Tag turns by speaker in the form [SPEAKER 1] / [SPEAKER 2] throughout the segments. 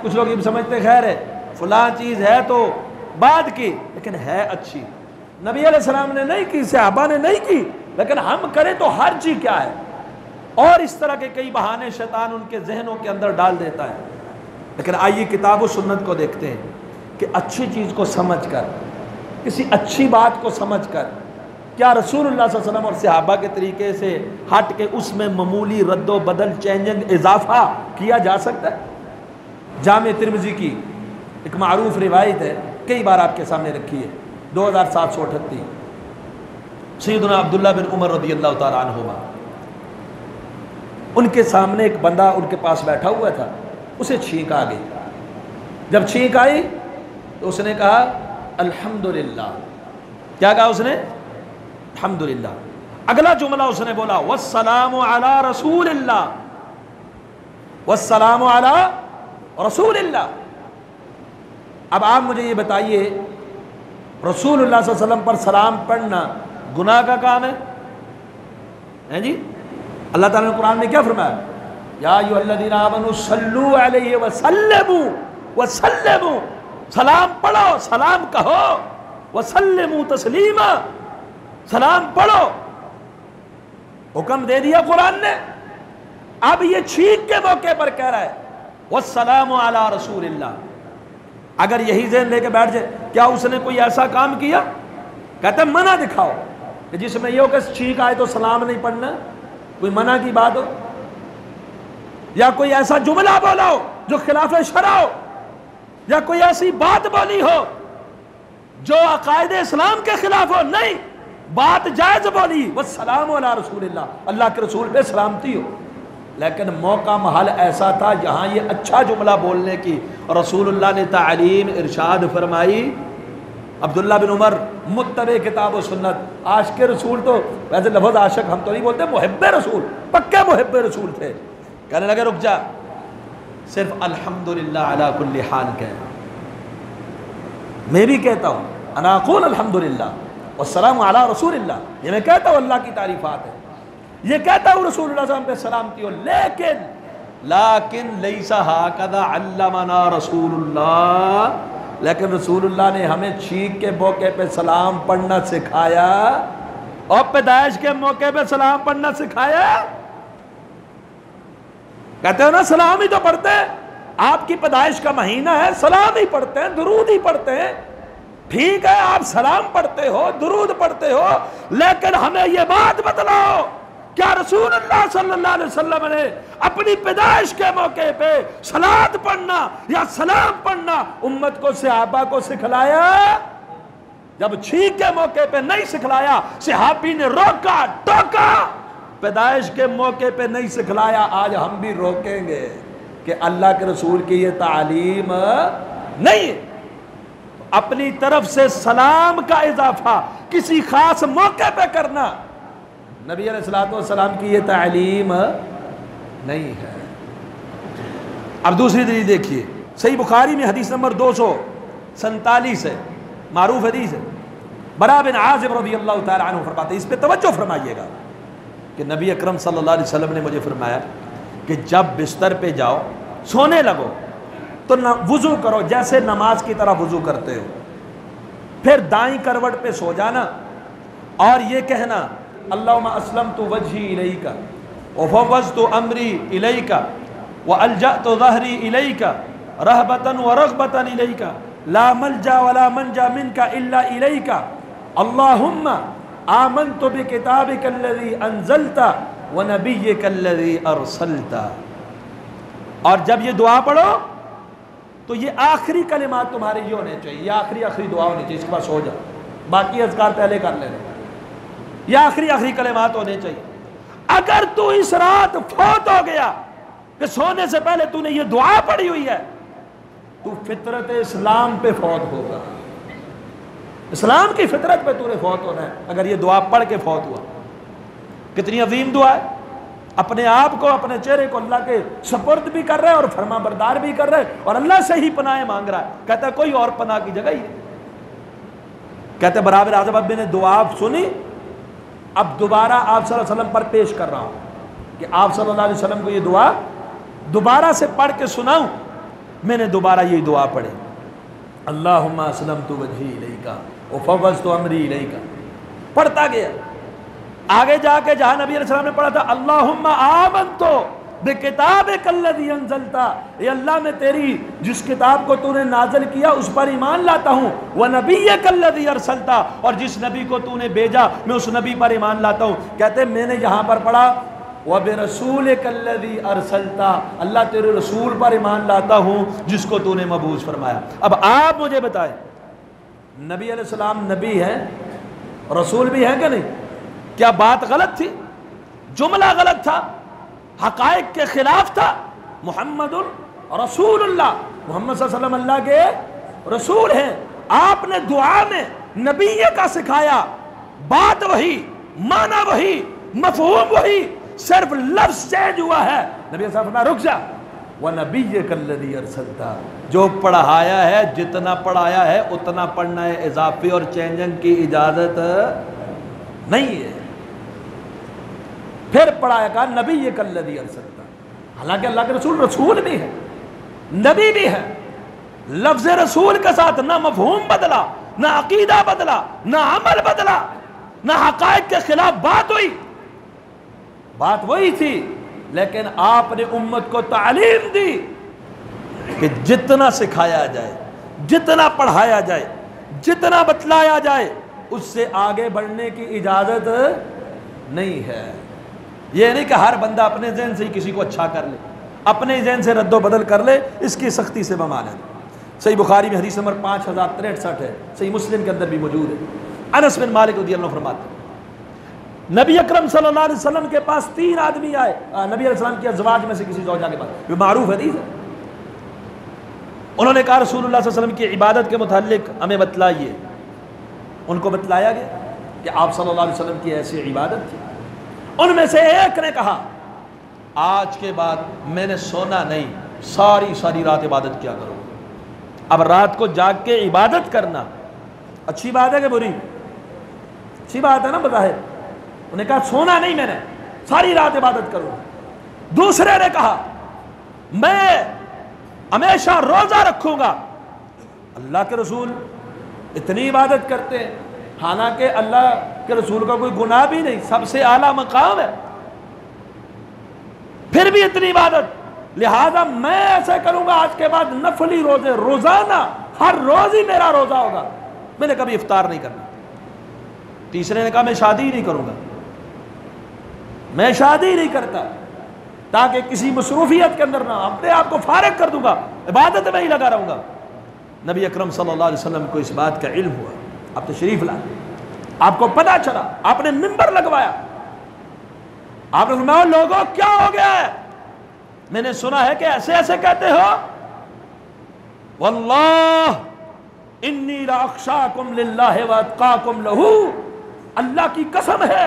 [SPEAKER 1] کچھ لوگ یہ سمجھتے خیر ہے فلاں چیز ہے تو بعد کی، لیکن ہے اچھی، نبی علیہ السلام نے نہیں کی، صحابہ نے نہیں کی، لیکن ہم کریں تو ہر چیز کیا ہے، اور اس طرح کے کئی بہانے شیطان ان کے ذہنوں کے اندر ڈال دیتا ہے۔ لیکن آئیے کتاب و سنت کو دیکھتے ہیں کہ اچھی چیز کو سمجھ کر، کسی اچھی بات کو سمجھ کر، کیا رسول اللہ صلی اللہ علیہ وسلم اور صحابہ کے طریقے سے ہٹ کے اس میں معمولی رد و بدل، چینجنگ، اضافہ کیا جا سکتا ہے؟ جامع ترمذی کی ایک معروف روایت ہے، کئی بار آپ کے سامنے رکھی ہے، 2738، سیدنا عبداللہ بن عمر رضی اللہ تعالیٰ عنہما، ان کے سامنے ایک بندہ ان کے پاس بیٹھا ہوا تھا، اسے چھینک آ گئی۔ جب چھینک آئی تو اس نے کہا الحمدللہ۔ کیا کہا اس نے؟ الحمدللہ۔ اگلا جملہ اس نے بولا والسلام علی رسول اللہ، والسلام علی رسول اللہ۔ اب آپ مجھے یہ بتائیے، رسول اللہ صلی اللہ علیہ وسلم پر سلام پڑھنا گناہ کا کام ہے جی؟ اللہ تعالیٰ نے قرآن میں کیا فرمایا؟ یا ایھا الذین آمنوا صلوا علیہ وسلموا، وسلموا، سلام پڑھو، سلام کہو، وسلموا تسلیما، سلام پڑھو، حکم دے دیا قرآن نے۔ اب یہ چھینک کے موقع پر کہہ رہا ہے والسلام علی رسول اللہ۔ اگر یہی ذہن لے کے بیٹھ جائے، کیا اس نے کوئی ایسا کام کیا؟ کہتے ہیں منع دکھاؤ کہ جس میں یہ ہو کہ چھینک آئے تو سلام نہیں پڑھنا، کوئی منع کی بات ہو، یا کوئی ایسا جملہ بولا ہو جو خلاف شرع ہو، یا کوئی ایسی بات بولی ہو جو عقائد اسلام کے خلاف ہو۔ نہیں، بات جائز بولی، والسلام علی رسول اللہ، اللہ کے رسول پہ سلامتی ہو، لیکن موقع محل ایسا تھا جہاں یہ اچھا جملہ بولنے کی رسول اللہ نے تعلیم ارشاد فرمائی۔ عبداللہ بن عمر متبع کتاب و سنت، عاشق رسول، تو ویسے لفظ عاشق ہم تو نہیں بولتے، محب رسول، پکے محب رسول تھے۔ کہنے لگے رک جا، صرف الحمدللہ علی کل حال کہہ۔ میں بھی کہتا ہوں انا اقول الحمدللہ والسلام علی رسول اللہ، یہ میں کہتا ہوں اللہ کی تعریفات ہے، یہ کہتا ہوں رسول اللہ صلی اللہ علیہ وسلم پہ سلامتی ہو، لیکن لیس ہکذا علمنا رسول اللہ، لیکن رسول اللہ نے ہمیں چھینک کے موقع پہ سلام پڑھنا سکھایا، اور پیدائش کے موقع پہ سلام پڑھنا سکھایا۔ کہتے ہو نا سلام ہی تو پڑھتے ہیں، آپ کی پیدائش کا مہینہ ہے، سلام ہی پڑھتے ہیں، درود ہی پڑھتے ہیں، ٹھیک ہے آپ سلام پڑھتے ہو، درود پڑھتے ہو، لیکن ہمیں یہ بات بتلاؤ، کیا رسول اللہ صلی اللہ علیہ وسلم نے اپنی پیدائش کے موقع پہ صلاۃ پڑھنا یا سلام پڑھنا امت کو، صحابہ کو سکھلایا؟ جب چھینک کے موقع پہ نہیں سکھلایا، صحابی نے روکا ٹوکا، پیدائش کے موقع پہ نہیں سکھلایا، آج ہم بھی روکیں گے کہ اللہ کے رسول کی یہ تعلیم نہیں ہے۔ اپنی طرف سے سلام کا اضافہ کسی خاص موقع پہ کرنا نبی علیہ السلام کی یہ تعلیم نہیں ہے۔ اب دوسری دلیل دیکھیے، صحیح بخاری میں حدیث نمبر 247 ہے، معروف حدیث ہے، برا بن عازب رضی اللہ تعالی عنہ فرماتے ہیں، اس پہ توجہ فرمائیے گا کہ نبی اکرم صلی اللہ علیہ وسلم نے مجھے فرمایا کہ جب بستر پہ جاؤ، سونے لگو تو وضو کرو جیسے نماز کی طرح وضو کرتے ہو، پھر دائیں کروٹ پہ سو جانا اور یہ کہنا اللہم اسلمت وجہی الیک وفوضت امری الیک والجأت ظہری الیک رہبتا ورغبتا الیک لا ملجا ولا منجا منک الا الیک اللہم آمنت بکتابک الذی انزلت ونبیک الذی ارسلت۔ اور جب یہ دعا پڑھو تو یہ آخری کلمات تمہارے یہ ہونے چاہیے، یہ آخری دعا ہونی چاہیے، اس کے بعد سو جاؤ، باقی اذکار پہلے کر لینا، یہ آخری کلمات ہونے چاہیے۔ اگر تو اس رات فوت ہو گیا کہ سونے سے پہلے تو نے یہ دعا پڑھی ہوئی ہے، تو فطرت اسلام پہ فوت ہوگا، اسلام کی فطرت پہ تو نے فوت ہونا ہے اگر یہ دعا پڑھ کے فوت ہوا۔ کتنی عظیم دعا ہے، اپنے آپ کو، اپنے چہرے کو اللہ کے سپرد بھی کر رہے ہیں اور فرما بردار بھی کر رہے ہیں، اور اللہ سے ہی پناہ مانگ رہا ہے، کہتا ہے کوئی اور پناہ کی جگہ ہی نہیں۔ کہتے ہیں برابر اعظم اب نے دعا سنی، اب دوبارہ آپ صلی اللہ علیہ وسلم پر پیش کر رہا ہوں کہ آپ صلی اللہ علیہ وسلم کو یہ دعا دوبارہ سے پڑھ کے سناؤں، میں نے دوبارہ یہ دعا پڑھی، اللہم اسلمت وجہی الیک وفوضت امری الیک، پڑھتا گیا۔ آگے جا کے جہاں نبی علیہ السلام نے پڑھا تھا اللہم آمنت بکتابک الذی انزلت، اے اللہ میں تیری جس کتاب کو تو نے نازل کیا اس پر ایمان لاتا ہوں، ونبیک الذی ارسلت، اور جس نبی کو تو نے بھیجا میں اس نبی پر ایمان لاتا ہوں۔ کہتے ہیں میں نے یہاں پر پڑھا وَبِرَسُولِكَ الَّذِي أَرْسَلْتَ، اللہ تیرے رسول پر ایمان لاتا ہوں جس کو تو نے مبعوث فرمایا۔ اب آپ مجھے بتائیں، نبی علیہ السلام نبی ہیں، رسول بھی ہیں کہ نہیں؟ کیا بات غلط تھی؟ جملہ غلط تھا؟ حقائق کے خلاف تھا؟ محمد رسول اللہ، محمد صلی اللہ علیہ وسلم اللہ کے رسول ہیں۔ آپ نے دعا میں نبی کا سکھایا، بات وہی، معنی وہی، مفہوم وہی، صرف لفظ چینج ہوا ہے۔ نبی صلی اللہ علیہ وسلم رک جا، وَنَبِيَّكَ الَّذِي أَرْسَلْتَ، جو پڑھایا ہے جتنا پڑھایا ہے اتنا پڑھنا ہے، اضافی اور چینجنگ کی اجازت نہیں ہے۔ پھر پڑھایا کہا نَبِيَّكَ الَّذِي أَرْسَلْتَ، حالانکہ اللہ کے رسول بھی ہے، نبی بھی ہے۔ لفظ رسول کے ساتھ نہ مفہوم بدلا، نہ عقیدہ بدلا، نہ عمل بدلا، نہ حقائق کے خلاف بات ہوئی، بات وہی تھی، لیکن آپ نے امت کو تعلیم دی کہ جتنا سکھایا جائے، جتنا پڑھایا جائے، جتنا بتلایا جائے، اس سے آگے بڑھنے کی اجازت نہیں ہے۔ یہ نہیں کہ ہر بندہ اپنے ذہن سے ہی کسی کو اچھا کر لے، اپنے ذہن سے رد و بدل کر لے، اس کی سختی سے ممانعت۔ صحیح بخاری میں حدیث نمبر 5063 ہے، صحیح مسلم کے اندر بھی موجود ہے۔ انس بن مالک رضی اللہ عنہ فرماتے ہیں نبی اکرم صلی اللہ علیہ وسلم کے پاس 3 آدمی آئے، نبی علیہ السلام کی ازواج میں سے کسی زوجہ کے پاس، یہ معروف حدیث ہے۔ انہوں نے کہا رسول اللہ صلی اللہ علیہ وسلم کی عبادت کے متعلق ہمیں بتلائیے۔ ان کو بتلایا گیا کہ آپ صلی اللہ علیہ وسلم کی ایسی عبادت تھی۔ ان میں سے ایک نے کہا آج کے بعد میں نے سونا نہیں، ساری رات عبادت کیا کروں۔ اب رات کو جاگ کے عبادت کرنا اچھی بات ہے کہ بری؟ اچھی بات ہے نا بظاہر۔ انہیں کہا سونا نہیں، میں نے ساری رات عبادت کروں۔ دوسرے نے کہا میں ہمیشہ روزہ رکھوں گا۔ اللہ کے رسول اتنی عبادت کرتے ہیں، حالانکہ اللہ کے رسول کا کوئی گناہ بھی نہیں، سب سے اعلیٰ مقام ہے، پھر بھی اتنی عبادت، لہذا میں ایسے کروں گا آج کے بعد نفلی روزے، روزانہ ہر روز ہی میرا روزہ ہوگا، میں نے کبھی افطار نہیں کرنا۔ تیسرے نے کہا میں شادی ہی نہیں کروں گا، میں شادی نہیں کرتا تاکہ کسی مصروفیت کے اندر نہ، اپنے آپ کو فارغ کر دوں گا، عبادت میں ہی لگا رہوں گا۔ نبی اکرم صلی اللہ علیہ وسلم کو اس بات کا علم ہوا، آپ تشریف لائے، آپ کو پتہ چلا، آپ نے منبر لگوایا، آپ نے فرمایا لوگوں کیا ہو گیا ہے؟ میں نے سنا ہے کہ ایسے ایسے کہتے ہو، واللہ انی لاخشاکم للہ واتقاکم لہو، اللہ کی قسم ہے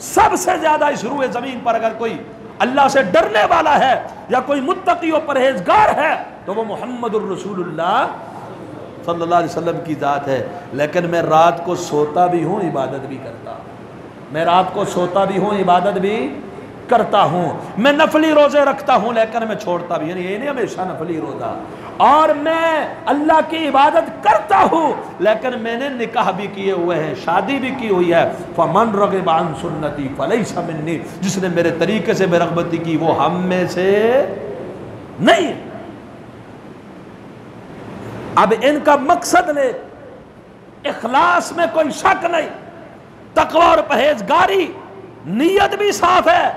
[SPEAKER 1] سب سے زیادہ اس روئے زمین پر اگر کوئی اللہ سے ڈرنے والا ہے یا کوئی متقی و پرہیزگار ہے تو وہ محمد الرسول اللہ صلی اللہ علیہ وسلم کی ذات ہے۔ لیکن میں رات کو سوتا بھی ہوں، عبادت بھی کرتا ہوں، میں رات کو سوتا بھی ہوں، عبادت بھی کرتا ہوں، میں نفلی روزے رکھتا ہوں لیکن میں چھوڑتا بھی، یعنی یہ نہیں ہمیشہ نفلی روزہ، اور میں اللہ کی عبادت کرتا ہوں لیکن میں نے نکاح بھی کیے ہوئے ہیں، شادی بھی کی ہوئی ہے۔ فمن رغب عن سنتی فلیس منی، جس نے میرے طریقے سے بے رغبتی کی وہ ہم میں سے نہیں۔ اب ان کا مقصد نے اخلاص میں کوئی شک نہیں، تقوی اور پرہیزگاری، نیت بھی صاف ہے،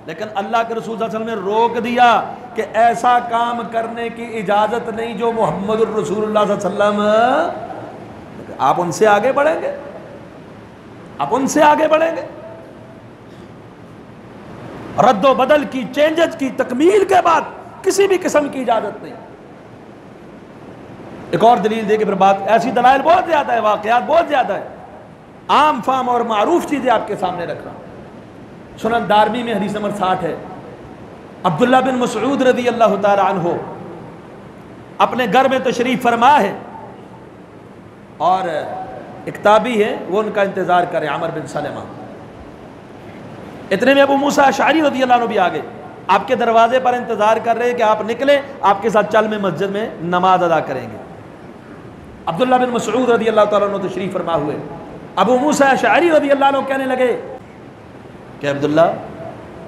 [SPEAKER 1] لیکن اللہ کے رسول صلی اللہ علیہ وسلم نے روک دیا کہ ایسا کام کرنے کی اجازت نہیں جو محمد الرسول اللہ صلی اللہ علیہ وسلم۔ آپ ان سے آگے بڑھیں گے، آپ ان سے آگے بڑھیں گے، رد و بدل کی، چینجز کی تکمیل کے بعد کسی بھی قسم کی اجازت نہیں۔ ایک اور دلیل دے کے پھر بات، ایسی دلائل بہت زیادہ ہے، واقعات بہت زیادہ ہے، عام فام اور معروف چیزیں آپ کے سامنے رکھ رہا ہوں۔ سنن دارمی میں حدیث نمبر 60 ہے، عبداللہ بن مسعود رضی اللہ تعالی عنہ اپنے گھر میں تشریف فرما ہے اور ایک تابعی ہے وہ ان کا انتظار کرے، عمر بن سلمہ۔ اتنے میں ابو موسیٰ اشعری رضی اللہ عنہ بھی آگے، آپ کے دروازے پر انتظار کر رہے ہیں کہ آپ نکلیں، آپ کے ساتھ چل میں مسجد میں نماز ادا کریں گے۔ عبداللہ بن مسعود رضی اللہ تعالیٰ عنہ تشریف فرما ہوئے، ابو موسیٰ اشعری رضی اللہ عنہ کہنے لگے کہ عبداللہ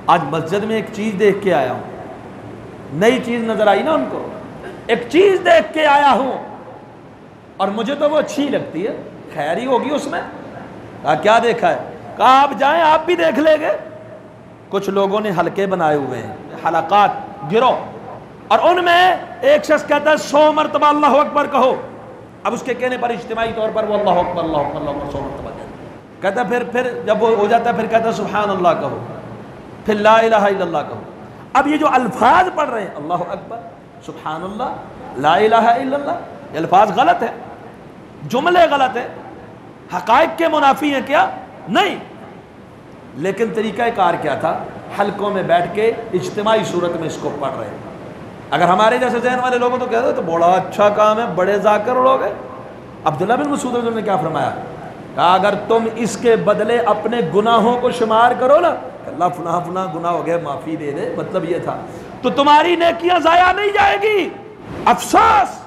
[SPEAKER 1] آج مسجد میں ایک چیز دیکھ کے آیا ہوں، نئی چیز نظر آئی نا ان کو، ایک چیز دیکھ کے آیا ہوں اور مجھے تو وہ اچھی لگتی ہے، خیر ہی ہوگی اس میں۔ کہا کیا دیکھا ہے؟ کہا آپ جائیں آپ بھی دیکھ لیں گے۔ کچھ لوگوں نے حلقے بنائے ہوئے ہیں، حلقات، گروہ، اور ان میں ایک شخص کہتا ہے 100 مرتبہ اللہ اکبر کہو۔ اب اس کے کہنے پر اجتماعی طور پر وہ اللہ اکبر اللہ اکبر اللہ اکبر 100 مرتبہ کہتا ہے، پھر جب وہ ہو جاتا ہے پھر کہتا ہے سبحان اللہ کہو، پھر لا الہ الا اللہ کہو۔ اب یہ جو الفاظ پڑھ رہے ہیں اللہ اکبر، سبحان اللہ، لا الہ الا اللہ، یہ الفاظ غلط ہیں، جملے غلط ہیں، حقائق کے منافی ہیں کیا؟ نہیں، لیکن طریقہ کار کیا تھا؟ حلقوں میں بیٹھ کے اجتماعی صورت میں اس کو پڑھ رہے ہیں۔ اگر ہمارے جیسے ذہن والے لوگوں تو کہتے ہیں تو بڑا اچھا کام ہے، بڑے ذاکر لوگ ہیں۔ عبداللہ بن مسعود رضی اللہ عنہ نے کیا فرمایا؟ کہا اگر تم اس کے بدلے اپنے گناہوں کو شمار کرو نا، اللہ فلاں فلاں گناہ ہو گئے معافی دے دے، مطلب یہ تھا، تو تمہاری نیکیاں ضائع نہیں جائے گی۔ افسوس،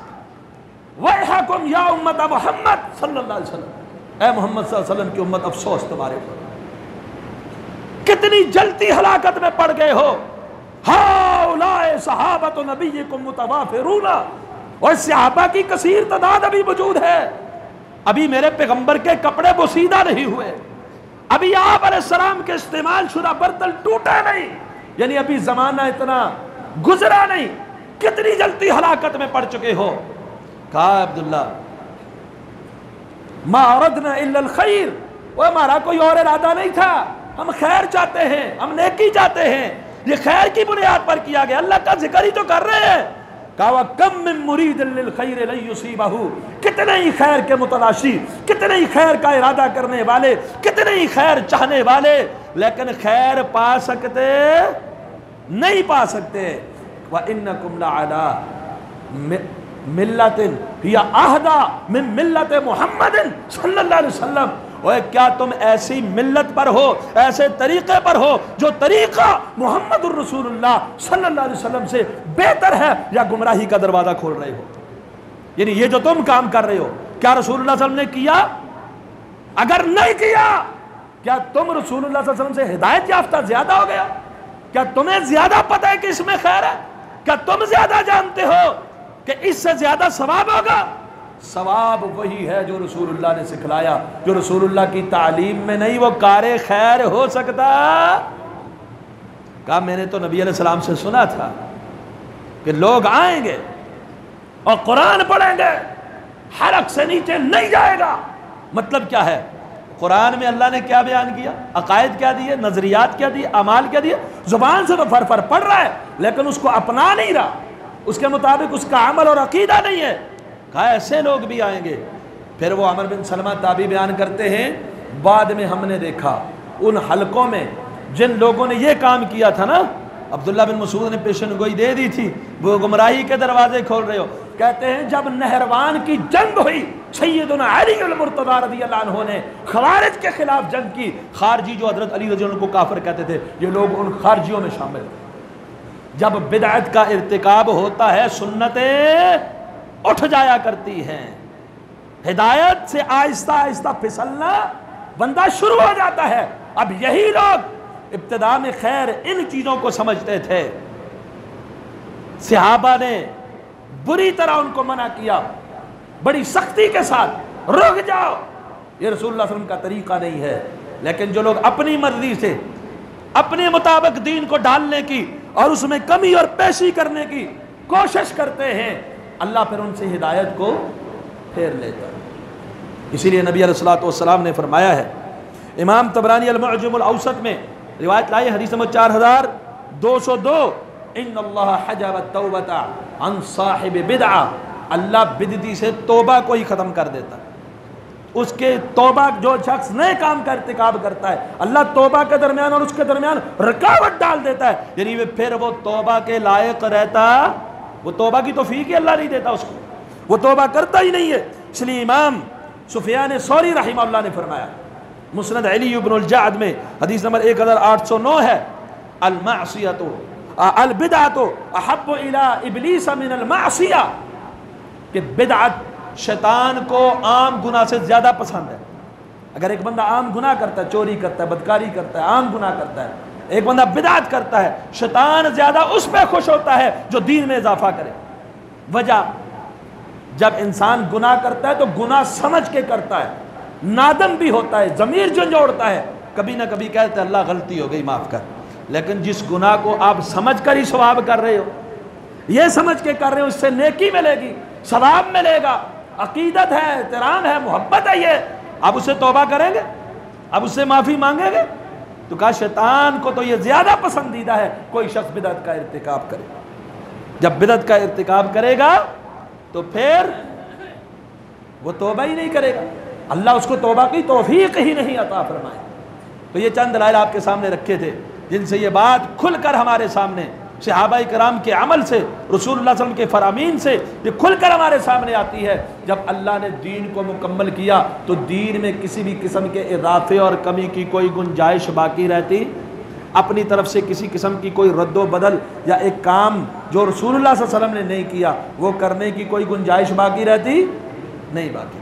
[SPEAKER 1] ویحکم یا امت محمد صلی اللہ علیہ وسلم، اے محمد صلی اللہ علیہ وسلم کی امت، افسوس تمہارے پر، کتنی جلتی ہلاکت میں پڑ گئے ہو۔ ہؤلاء صحابۃ نبیکم متوافرون، اور صحابہ کی کثیر تعداد ابھی موجود ہے، ابھی میرے پیغمبر کے کپڑے بوسیدہ نہیں ہوئے، ابھی آپ علیہ السلام کے استعمال شدہ برتن ٹوٹے نہیں، یعنی ابھی زمانہ اتنا گزرا نہیں، کتنی جلتی ہلاکت میں پڑ چکے ہو۔ کہا عبداللہ ما اردنا الا الخیر، وہ ہمارا کوئی اور ارادہ نہیں تھا، ہم خیر چاہتے ہیں، ہم نیکی چاہتے ہیں، یہ خیر کی بنیاد پر کیا گیا، اللہ کا ذکر ہی تو کر رہے ہیں۔ کہا وَكَمْ مِن مُرِيدٍ لِلْخَيْرِ لَن يُصِيبَهُ، کتنے ہی خیر کے متلاشی، کتنے ہی خیر کا ارادہ کرنے والے، کتنے ہی خیر چاہنے والے، لیکن خیر پا سکتے نہیں پا سکتے۔ وَإِنَّكُمْ لَعَلَىٰ مِلَّةٍ هِيَ أَهْدَىٰ مِن مِلَّةِ مُحَمَّدٍ صلی اللہ علیہ وسلم، اور کیا تم ایسی ملت پر ہو، ایسے طریقے پر ہو جو طریقہ محمد الرسول اللہ صلی اللہ علیہ وسلم سے بہتر ہے، یا گمراہی کا دروازہ کھول رہے ہو؟ یعنی یہ جو تم کام کر رہے ہو کیا رسول اللہ صلی اللہ علیہ وسلم نے کیا؟ اگر نہیں کیا، کیا تم رسول اللہ صلی اللہ علیہ وسلم سے ہدایت یافتہ زیادہ ہو گیا؟ کیا تمہیں زیادہ پتہ ہے کہ اس میں خیر ہے؟ کیا تم زیادہ جانتے ہو کہ اس سے زیادہ ثواب ہوگا؟ ثواب وہی ہے جو رسول اللہ نے سکھلایا، جو رسول اللہ کی تعلیم میں نہیں وہ کار خیر ہو سکتا۔ کہا میں نے تو نبی علیہ السلام سے سنا تھا کہ لوگ آئیں گے اور قرآن پڑھیں گے، حلق سے نیچے نہیں جائے گا۔ مطلب کیا ہے؟ قرآن میں اللہ نے کیا بیان کیا، عقائد کیا دیے، نظریات کیا دیے، اعمال کیا دیے، زبان سے تو فر پڑھ رہا ہے لیکن اس کو اپنا نہیں رہا، اس کے مطابق اس کا عمل اور عقیدہ نہیں ہے۔ کہا ایسے لوگ بھی آئیں گے۔ پھر وہ عمر بن سلمہ تابعی بیان کرتے ہیں بعد میں ہم نے دیکھا ان حلقوں میں جن لوگوں نے یہ کام کیا تھا نا، عبداللہ بن مسعود نے پیشن گوئی دے دی تھی، وہ گمراہی کے دروازے کھول رہے ہو۔ کہتے ہیں جب نہروان کی جنگ ہوئی، سیدنا علی المرتضیٰ رضی اللہ عنہ نے خوارج کے خلاف جنگ کی، خارجی جو حضرت علی رضی اللہ عنہ کو کافر کہتے تھے، یہ لوگ ان خارجیوں میں شامل تھے۔ جب بدعت کا ارتکاب ہوتا ہے سنتیں اٹھ جایا کرتی ہیں، ہدایت سے آہستہ آہستہ پھسلنا بندہ شروع ہو جاتا ہے۔ اب یہی لوگ ابتدا میں خیر ان چیزوں کو سمجھتے تھے، صحابہ نے بری طرح ان کو منع کیا، بڑی سختی کے ساتھ، رک جاؤ، یہ رسول اللہ صلی اللہ علیہ وسلم کا طریقہ نہیں ہے۔ لیکن جو لوگ اپنی مرضی سے اپنے مطابق دین کو ڈالنے کی اور اس میں کمی اور پیشی کرنے کی کوشش کرتے ہیں، اللہ پھر ان سے ہدایت کو پھیر لیتا ہے۔ اسی لیے نبی علیہ الصلوۃ نے فرمایا ہے، امام طبرانی المعجم الاوسط میں روایت لائی، حدیث نمبر 4202، ان اللہ حجب التوبۃ عن صاحب بدعہ، اللہ بدعتی سے توبہ کو ہی ختم کر دیتا ہے۔ اس کے توبہ جو شخص نئے کام کا ارتکاب کرتا ہے، اللہ توبہ کے درمیان اور اس کے درمیان رکاوٹ ڈال دیتا ہے، یعنی پھر وہ توبہ کے لائق رہتا، وہ توبہ کی توفیق ہی اللہ نہیں دیتا اس کو، وہ توبہ کرتا ہی نہیں ہے۔ اس لیے امام سفیان ثوری رحمہ اللہ نے فرمایا، مسند علی بن الجعد میں حدیث نمبر 1809 ہے، المعصیۃ البدعۃ احب الی ابلیس من المعصیہ، کہ بدعت شیطان کو عام گناہ سے زیادہ پسند ہے۔ اگر ایک بندہ عام گناہ کرتا ہے، چوری کرتا ہے، بدکاری کرتا ہے، عام گناہ کرتا ہے، ایک بندہ بدعت کرتا ہے، شیطان زیادہ اس پہ خوش ہوتا ہے جو دین میں اضافہ کرے۔ وجہ، جب انسان گناہ کرتا ہے تو گناہ سمجھ کے کرتا ہے، نادم بھی ہوتا ہے، ضمیر جھنجھوڑتا ہے، کبھی نہ کبھی کہتا ہے اللہ غلطی ہو گئی معاف کر۔ لیکن جس گناہ کو آپ سمجھ کر ہی ثواب کر رہے ہو، یہ سمجھ کے کر رہے ہو، اس سے نیکی ملے گی، ثواب ملے گا، عقیدت ہے، احترام ہے، محبت ہے، یہ اب اسے توبہ کریں گے، اب اس سے معافی مانگیں گے؟ تو کہا شیطان کو تو یہ زیادہ پسندیدہ ہے کوئی شخص بدعت کا ارتکاب کرے۔ جب بدعت کا ارتکاب کرے گا تو پھر وہ توبہ ہی نہیں کرے گا، اللہ اس کو توبہ کی توفیق ہی نہیں عطا فرمائے۔ تو یہ چند دلائل آپ کے سامنے رکھے تھے جن سے یہ بات کھل کر ہمارے سامنے، صحابہ کرام کے عمل سے، رسول اللہ صلی اللہ علیہ وسلم کے فرامین سے یہ کھل کر ہمارے سامنے آتی ہے۔ جب اللہ نے دین کو مکمل کیا تو دین میں کسی بھی قسم کے اضافے اور کمی کی کوئی گنجائش باقی رہتی، اپنی طرف سے کسی قسم کی کوئی رد و بدل یا ایک کام جو رسول اللہ صلی اللہ علیہ وسلم نے نہیں کیا وہ کرنے کی کوئی گنجائش باقی رہتی نہیں، باقی